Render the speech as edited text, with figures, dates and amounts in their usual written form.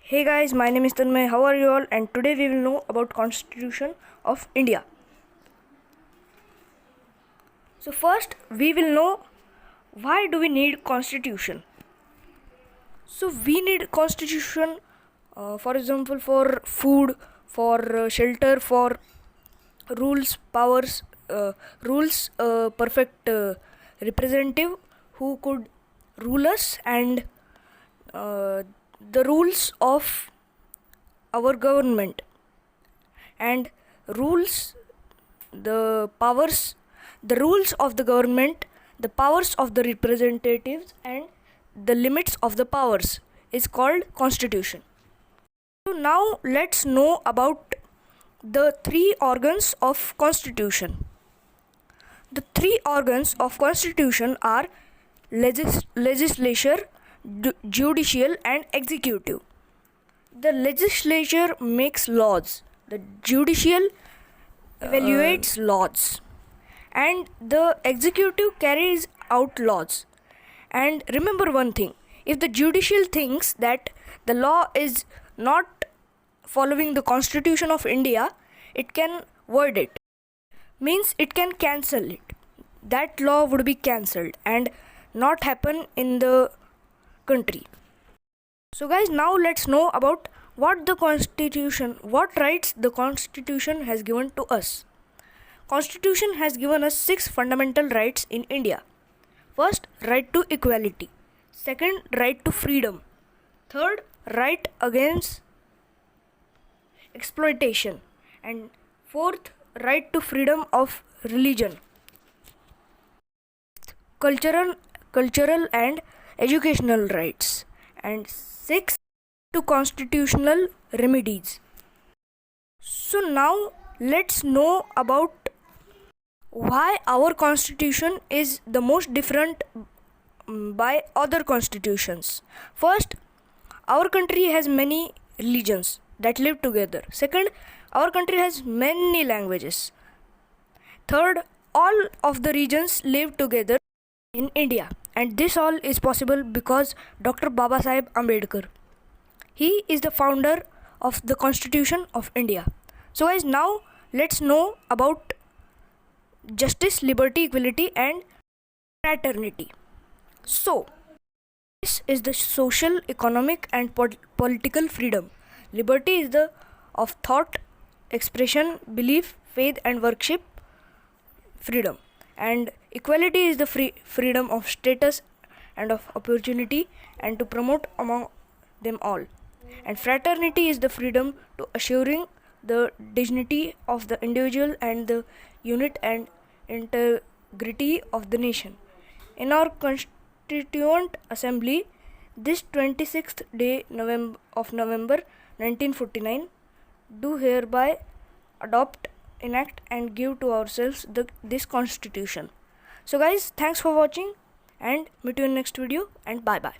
Hey guys, my name is Tanmay. How are you all? And today we will know about Constitution of India. So first we will know why do we need Constitution. So we need Constitution, for example, for food, for shelter, for rules, powers, perfect representative who could rule us, and the rules of our government, and rules the powers, the rules of the government, the powers of the representatives, and the limits of the powers is called constitution. So now let's know about the three organs of constitution. The three organs of constitution are legislature, judicial, and executive. The legislature makes laws, the judicial evaluates laws, and the executive carries out laws. And remember one thing, if the judicial thinks that the law is not following the Constitution of India, it can void it, means it can cancel it. That law would be cancelled and not happen in the country. So guys, now let's know about what rights the Constitution has given to us. Constitution has given us 6 fundamental rights in India. First, right to equality. Second, right to freedom. Third, right against exploitation. And fourth, right to freedom of religion. Cultural and educational rights. And sixth, to constitutional remedies. So now let's know about why our constitution is the most different by other constitutions. First, our country has many religions that live together. Second, our country has many languages. Third, all of the regions live together in India, and this all is possible because Dr. Babasaheb Ambedkar. He is the founder of the Constitution of India. So guys, now let's know about justice, liberty, equality, and fraternity. So, this is the social, economic, and political freedom. Liberty is the of thought, expression, belief, faith, and worship freedom. And equality is the freedom of status and of opportunity, and to promote among them all. And fraternity is the freedom to assuring the dignity of the individual and the unit and integrity of the nation. In our Constituent Assembly, this 26th day of November 1949, do hereby adopt, enact, and give to ourselves this Constitution. So guys, thanks for watching, and meet you in next video, and bye bye.